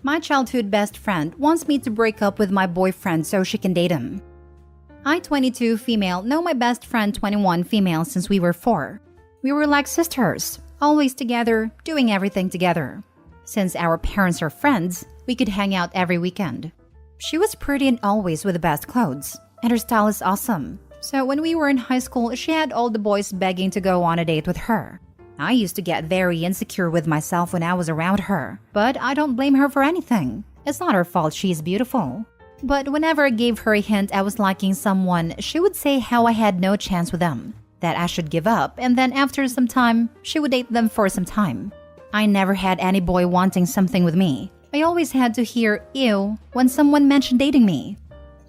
My childhood best friend wants me to break up with my boyfriend so she can date him. I, 22 female, know my best friend 21 female since we were 4. We were like sisters, always together, doing everything together. Since our parents are friends, we could hang out every weekend. She was pretty and always with the best clothes, and her style is awesome. So when we were in high school, she had all the boys begging to go on a date with her. I used to get very insecure with myself when I was around her, but I don't blame her for anything. It's not her fault she's beautiful. But whenever I gave her a hint I was liking someone, she would say how I had no chance with them, that I should give up, and then after some time, she would date them for some time. I never had any boy wanting something with me. I always had to hear ew when someone mentioned dating me.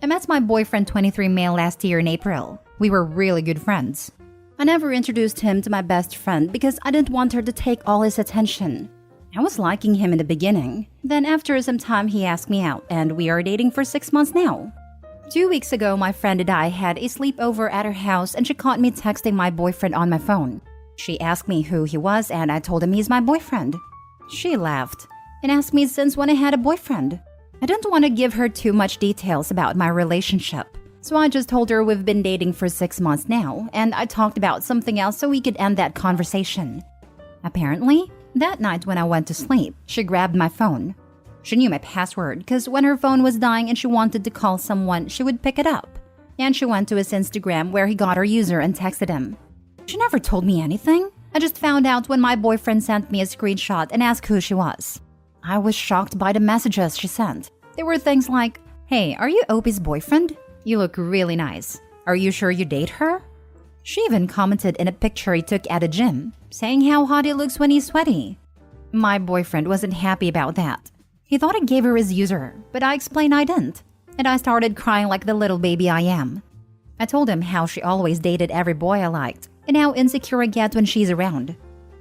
I met my boyfriend 23 male last year in April. We were really good friends. I never introduced him to my best friend because I didn't want her to take all his attention. I was liking him in the beginning. Then after some time he asked me out and we are dating for 6 months now. 2 weeks ago my friend and I had a sleepover at her house and she caught me texting my boyfriend on my phone. She asked me who he was and I told him he's my boyfriend. She laughed and asked me since when I had a boyfriend. I didn't want to give her too much details about my relationship. So I just told her we've been dating for 6 months now, and I talked about something else so we could end that conversation. Apparently, that night when I went to sleep, she grabbed my phone. She knew my password because when her phone was dying and she wanted to call someone, she would pick it up. And she went to his Instagram where he got her user and texted him. She never told me anything. I just found out when my boyfriend sent me a screenshot and asked who she was. I was shocked by the messages she sent. There were things like, "Hey, are you Opie's boyfriend? You look really nice. Are you sure you date her?" She even commented in a picture he took at a gym, saying how hot he looks when he's sweaty. My boyfriend wasn't happy about that. He thought I gave her his user, but I explained I didn't, and I started crying like the little baby I am. I told him how she always dated every boy I liked, and how insecure I get when she's around.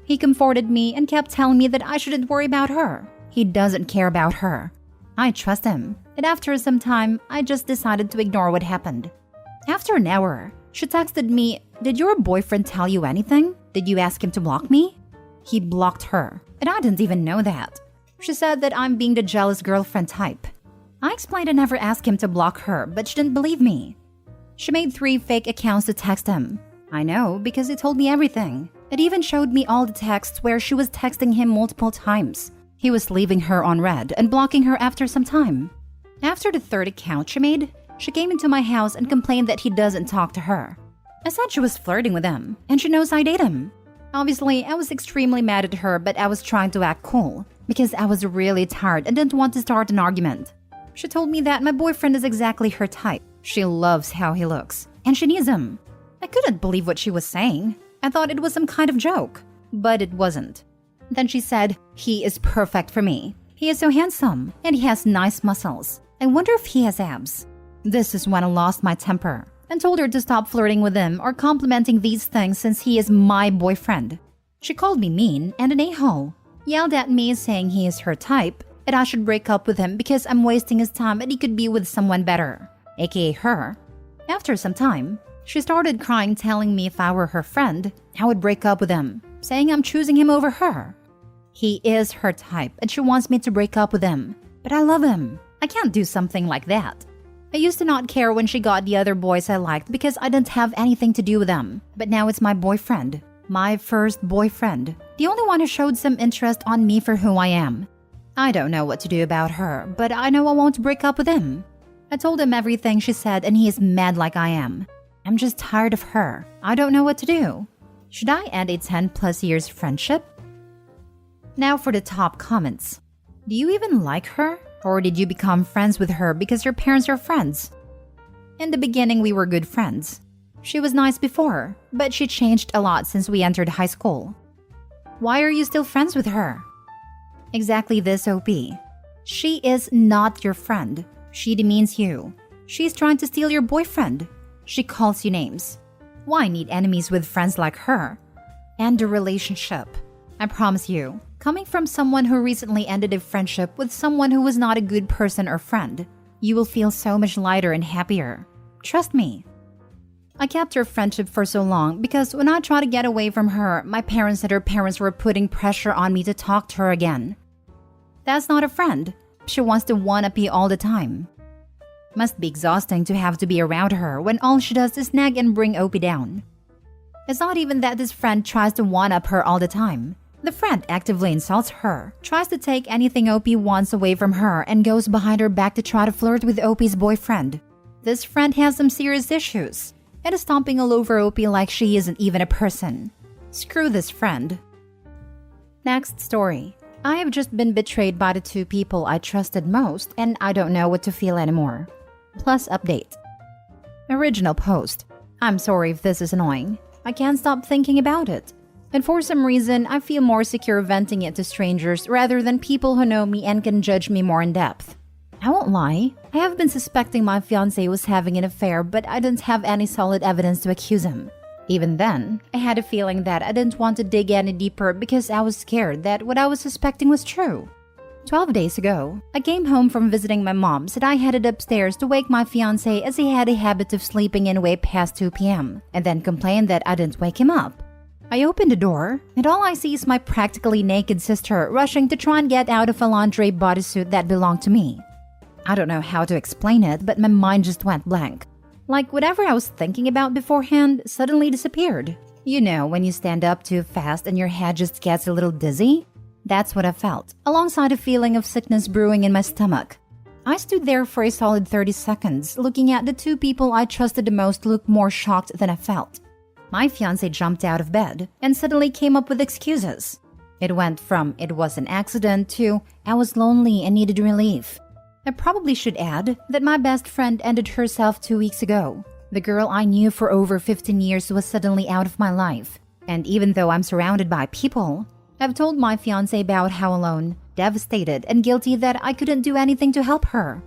He comforted me and kept telling me that I shouldn't worry about her. He doesn't care about her. I trust him, and after some time, I just decided to ignore what happened. After an hour, she texted me, "Did your boyfriend tell you anything? Did you ask him to block me?" He blocked her, and I didn't even know that. She said that I'm being the jealous girlfriend type. I explained I never asked him to block her, but she didn't believe me. She made 3 fake accounts to text him. I know, because he told me everything. It even showed me all the texts where she was texting him multiple times. He was leaving her on red and blocking her after some time. After the 3rd account she made, she came into my house and complained that he doesn't talk to her. I said she was flirting with him, and she knows I date him. Obviously, I was extremely mad at her, but I was trying to act cool, because I was really tired and didn't want to start an argument. She told me that my boyfriend is exactly her type. She loves how he looks, and she needs him. I couldn't believe what she was saying. I thought it was some kind of joke, but it wasn't. Then she said, "He is perfect for me. He is so handsome, and he has nice muscles. I wonder if he has abs." This is when I lost my temper and told her to stop flirting with him or complimenting these things since he is my boyfriend. She called me mean and an a-hole, yelled at me saying he is her type, and I should break up with him because I'm wasting his time and he could be with someone better, aka her. After some time, she started crying telling me if I were her friend, I would break up with him, saying I'm choosing him over her. He is her type and she wants me to break up with him, but I love him. I can't do something like that. I used to not care when she got the other boys I liked because I didn't have anything to do with them, but now it's my boyfriend. My first boyfriend. The only one who showed some interest on me for who I am. I don't know what to do about her, but I know I won't break up with him. I told him everything she said and he is mad like I am. I'm just tired of her. I don't know what to do. Should I end a 10+ years friendship? Now for the top comments. Do you even like her? Or did you become friends with her because your parents are friends? In the beginning, we were good friends. She was nice before, but she changed a lot since we entered high school. Why are you still friends with her? Exactly this, OP. She is not your friend. She demeans you. She's trying to steal your boyfriend. She calls you names. Why need enemies with friends like her? End a relationship. I promise you, coming from someone who recently ended a friendship with someone who was not a good person or friend, you will feel so much lighter and happier. Trust me. I kept her friendship for so long because when I tried to get away from her, my parents and her parents were putting pressure on me to talk to her again. That's not a friend. She wants to one-up you all the time. Must be exhausting to have to be around her when all she does is nag and bring OP down. It's not even that this friend tries to one-up her all the time. The friend actively insults her, tries to take anything OP wants away from her, and goes behind her back to try to flirt with OP's boyfriend. This friend has some serious issues and is stomping all over OP like she isn't even a person. Screw this friend. Next story. I have just been betrayed by the two people I trusted most, and I don't know what to feel anymore. Plus update. Original post. I'm sorry if this is annoying. I can't stop thinking about it. And for some reason, I feel more secure venting it to strangers rather than people who know me and can judge me more in depth. I won't lie. I have been suspecting my fiancé was having an affair, but I didn't have any solid evidence to accuse him. Even then, I had a feeling that I didn't want to dig any deeper because I was scared that what I was suspecting was true. 12 days ago, I came home from visiting my mom's and I headed upstairs to wake my fiancé as he had a habit of sleeping in way past 2 p.m. and then complained that I didn't wake him up. I opened the door, and all I see is my practically naked sister rushing to try and get out of a lingerie bodysuit that belonged to me. I don't know how to explain it, but my mind just went blank. Like whatever I was thinking about beforehand suddenly disappeared. You know, when you stand up too fast and your head just gets a little dizzy? That's what I felt, alongside a feeling of sickness brewing in my stomach. I stood there for a solid 30 seconds, looking at the two people I trusted the most look more shocked than I felt. My fiancé jumped out of bed and suddenly came up with excuses. It went from it was an accident to I was lonely and needed relief. I probably should add that my best friend ended herself 2 weeks ago. The girl I knew for over 15 years was suddenly out of my life. And even though I'm surrounded by people, I've told my fiancé about how alone, devastated, and guilty that I couldn't do anything to help her.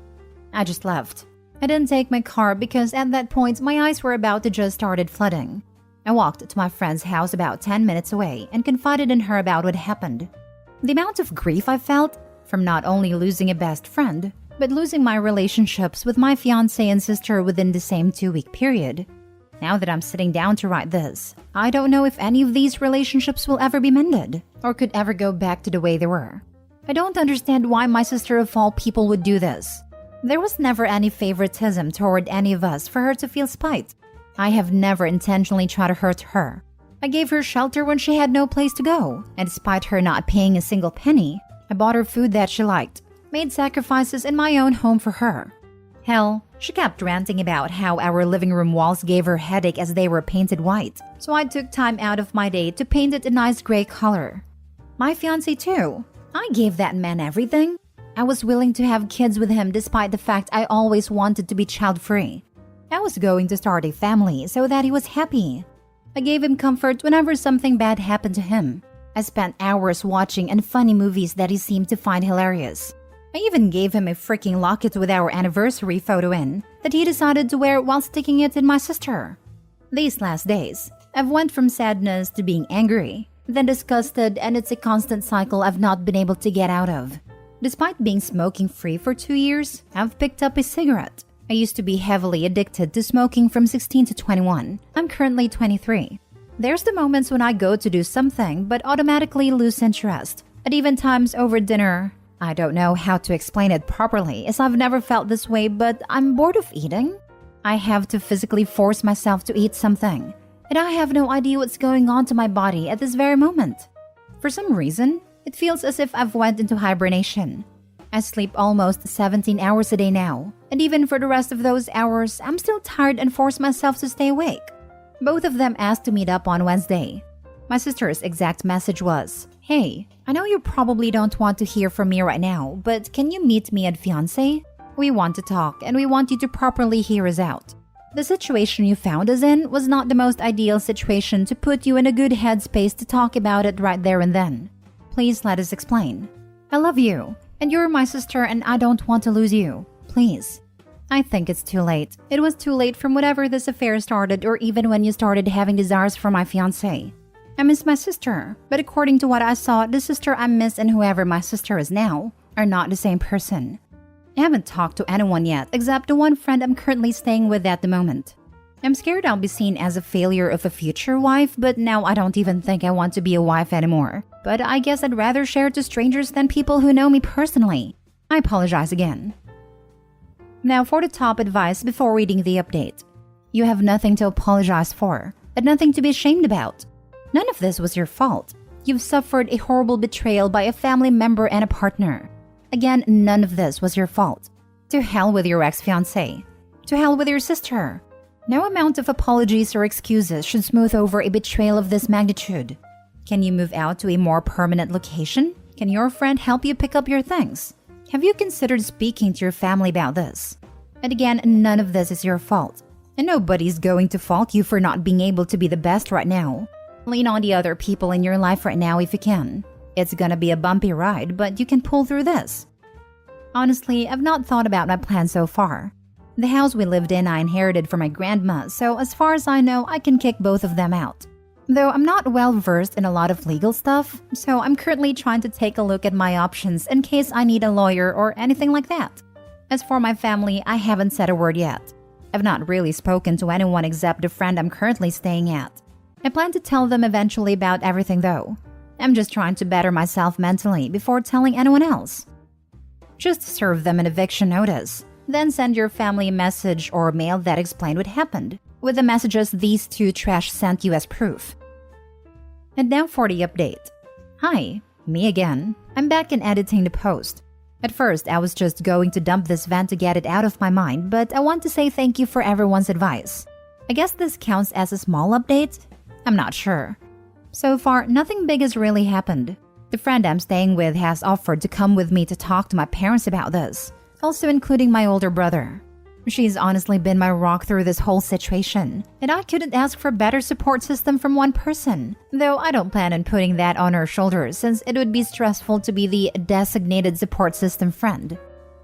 I just left. I didn't take my car because at that point my eyes were about to just started flooding. I walked to my friend's house about 10 minutes away and confided in her about what happened. The amount of grief I felt from not only losing a best friend, but losing my relationships with my fiancé and sister within the same 2-week period. Now that I'm sitting down to write this, I don't know if any of these relationships will ever be mended or could ever go back to the way they were. I don't understand why my sister of all people would do this. There was never any favoritism toward any of us for her to feel spite. I have never intentionally tried to hurt her. I gave her shelter when she had no place to go, and despite her not paying a single penny, I bought her food that she liked, made sacrifices in my own home for her. Hell, she kept ranting about how our living room walls gave her headache as they were painted white, so I took time out of my day to paint it a nice gray color. My fiancé too. I gave that man everything. I was willing to have kids with him despite the fact I always wanted to be child-free. I was going to start a family so that he was happy. I gave him comfort whenever something bad happened to him. I spent hours watching unfunny movies that he seemed to find hilarious. I even gave him a freaking locket with our anniversary photo in that he decided to wear while sticking it in my sister. These last days, I've went from sadness to being angry, then disgusted, and it's a constant cycle I've not been able to get out of. Despite being smoking-free for 2 years, I've picked up a cigarette. I used to be heavily addicted to smoking from 16 to 21. I'm currently 23. There's the moments when I go to do something but automatically lose interest. At even times over dinner, I don't know how to explain it properly as I've never felt this way, but I'm bored of eating. I have to physically force myself to eat something, and I have no idea what's going on to my body at this very moment. For some reason, it feels as if I've went into hibernation. I sleep almost 17 hours a day now, and even for the rest of those hours, I'm still tired and force myself to stay awake. Both of them asked to meet up on Wednesday. My sister's exact message was, "Hey, I know you probably don't want to hear from me right now, but can you meet me at Fiancé? We want to talk and we want you to properly hear us out. The situation you found us in was not the most ideal situation to put you in a good headspace to talk about it right there and then. Please let us explain. I love you. And you're my sister and I don't want to lose you. Please." I think it's too late. It was too late from whenever this affair started or even when you started having desires for my fiancé. I miss my sister, but according to what I saw, the sister I miss and whoever my sister is now are not the same person. I haven't talked to anyone yet except the one friend I'm currently staying with at the moment. I'm scared I'll be seen as a failure of a future wife, but now I don't even think I want to be a wife anymore. But I guess I'd rather share it to strangers than people who know me personally. I apologize again. Now for the top advice before reading the update. You have nothing to apologize for, and nothing to be ashamed about. None of this was your fault. You've suffered a horrible betrayal by a family member and a partner. Again, none of this was your fault. To hell with your ex-fiancé. To hell with your sister. No amount of apologies or excuses should smooth over a betrayal of this magnitude. Can you move out to a more permanent location? Can your friend help you pick up your things? Have you considered speaking to your family about this? And again, none of this is your fault. And nobody's going to fault you for not being able to be the best right now. Lean on the other people in your life right now if you can. It's gonna be a bumpy ride, but you can pull through this. Honestly, I've not thought about my plan so far. The house we lived in I inherited from my grandma, so as far as I know, I can kick both of them out. Though I'm not well versed in a lot of legal stuff, so I'm currently trying to take a look at my options in case I need a lawyer or anything like that. As for my family, I haven't said a word yet. I've not really spoken to anyone except the friend I'm currently staying at. I plan to tell them eventually about everything though. I'm just trying to better myself mentally before telling anyone else. Just serve them an eviction notice. Then send your family a message or mail that explained what happened, with the messages these two trash sent you as proof. And now for the update. Hi, me again. I'm back in editing the post. At first, I was just going to dump this vent to get it out of my mind, but I want to say thank you for everyone's advice. I guess this counts as a small update? I'm not sure. So far, nothing big has really happened. The friend I'm staying with has offered to come with me to talk to my parents about this, also including my older brother. She's honestly been my rock through this whole situation, and I couldn't ask for a better support system from one person, though I don't plan on putting that on her shoulders since it would be stressful to be the designated support system friend.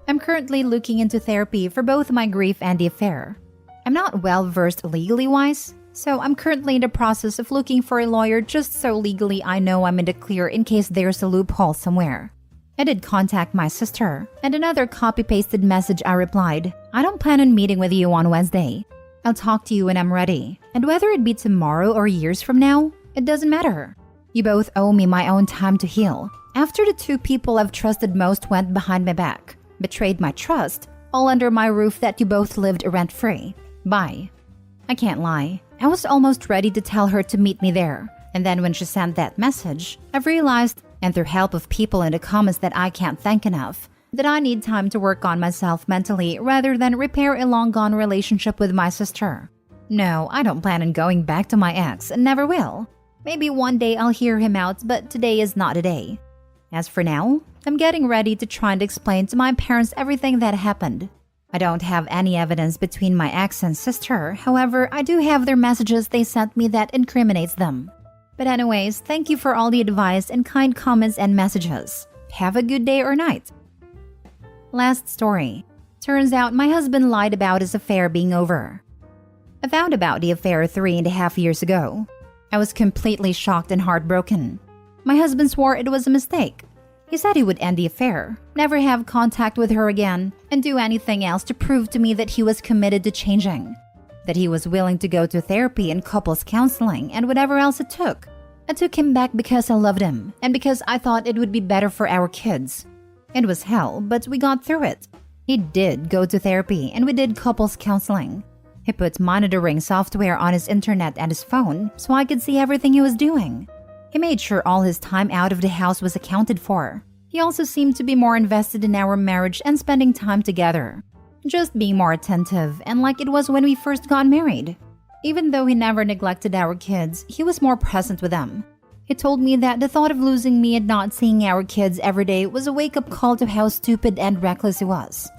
I'm currently looking into therapy for both my grief and the affair. I'm not well versed legally wise, so I'm currently in the process of looking for a lawyer just so legally I know I'm in the clear in case there's a loophole somewhere. I did contact my sister, and another copy-pasted message I replied, I don't plan on meeting with you on Wednesday. I'll talk to you when I'm ready, and whether it be tomorrow or years from now, it doesn't matter. You both owe me my own time to heal. After the two people I've trusted most went behind my back, betrayed my trust, all under my roof that you both lived rent-free. Bye. I can't lie, I was almost ready to tell her to meet me there, and then when she sent that message, I've realized, and through help of people in the comments that I can't thank enough, that I need time to work on myself mentally rather than repair a long-gone relationship with my sister. No, I don't plan on going back to my ex and never will. Maybe one day I'll hear him out, but today is not a day. As for now, I'm getting ready to try and explain to my parents everything that happened. I don't have any evidence between my ex and sister, however, I do have their messages they sent me that incriminates them. But anyways, thank you for all the advice and kind comments and messages. Have a good day or night. Last story. Turns out my husband lied about his affair being over. I found about the affair 3.5 years ago. I was completely shocked and heartbroken. My husband swore it was a mistake. He said he would end the affair, never have contact with her again, and do anything else to prove to me that he was committed to changing. That he was willing to go to therapy and couples counseling and whatever else it took. I took him back because I loved him and because I thought it would be better for our kids. It was hell, but we got through it. He did go to therapy and we did couples counseling. He put monitoring software on his internet and his phone so I could see everything he was doing. He made sure all his time out of the house was accounted for. He also seemed to be more invested in our marriage and spending time together. Just being more attentive and like it was when we first got married. Even though he never neglected our kids, he was more present with them. He told me that the thought of losing me and not seeing our kids every day was a wake-up call to how stupid and reckless he was.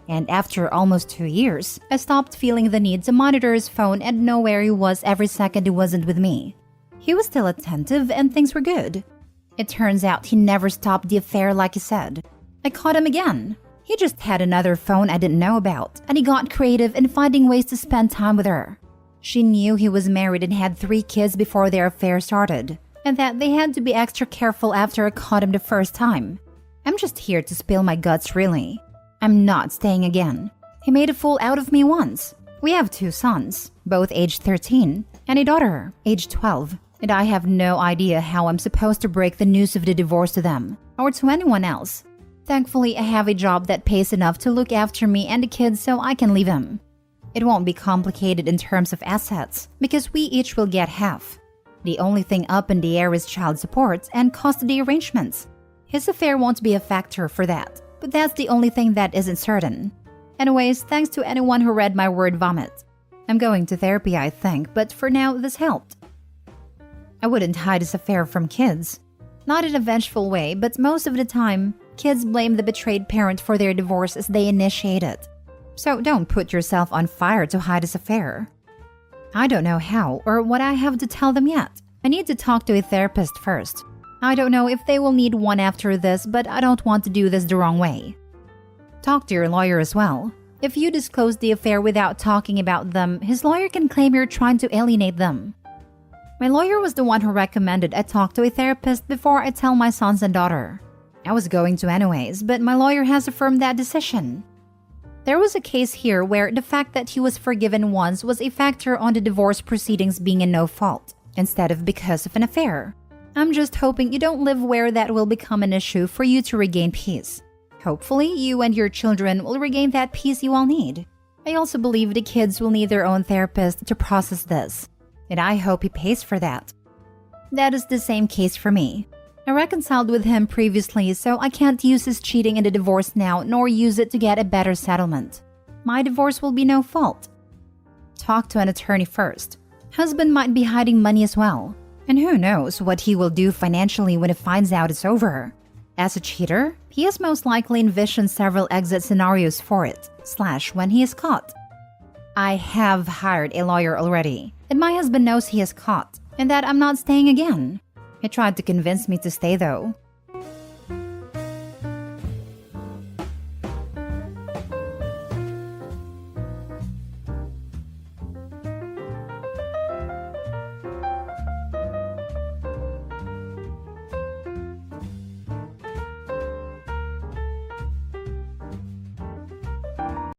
And after almost 2 years, I stopped feeling the need to monitor his phone and know where he was every second he wasn't with me. He was still attentive and things were good. It turns out he never stopped the affair like he said. I caught him again. He just had another phone I didn't know about, and he got creative in finding ways to spend time with her. She knew he was married and had 3 kids before their affair started, and that they had to be extra careful after I caught him the first time. I'm just here to spill my guts, really. I'm not staying again. He made a fool out of me once. We have 2 sons, both age 13, and a daughter, age 12. And I have no idea how I'm supposed to break the news of the divorce to them or to anyone else. Thankfully, I have a job that pays enough to look after me and the kids so I can leave him. It won't be complicated in terms of assets because we each will get half. The only thing up in the air is child support and custody arrangements. His affair won't be a factor for that, but that's the only thing that isn't certain. Anyways, thanks to anyone who read my word vomit. I'm going to therapy, I think, but for now, this helped. I wouldn't hide his affair from kids. Not in a vengeful way, but most of the time, kids blame the betrayed parent for their divorce as they initiate it. So don't put yourself on fire to hide his affair. I don't know how or what I have to tell them yet. I need to talk to a therapist first. I don't know if they will need one after this, but I don't want to do this the wrong way. Talk to your lawyer as well. If you disclose the affair without talking about them, his lawyer can claim you're trying to alienate them. My lawyer was the one who recommended I talk to a therapist before I tell my sons and daughter. I was going to anyways, but my lawyer has affirmed that decision. There was a case here where the fact that he was forgiven once was a factor on the divorce proceedings being in no fault, instead of because of an affair. I'm just hoping you don't live where that will become an issue for you to regain peace. Hopefully, you and your children will regain that peace you all need. I also believe the kids will need their own therapist to process this. And I hope he pays for that. That is the same case for me. I reconciled with him previously, so I can't use his cheating in the divorce now nor use it to get a better settlement. My divorce will be no fault. Talk to an attorney first. Husband might be hiding money as well. And who knows what he will do financially when he finds out it's over. As a cheater, he has most likely envisioned several exit scenarios for it, / when he is caught. I have hired a lawyer already. And my husband knows he is caught, and that I'm not staying again. He tried to convince me to stay though.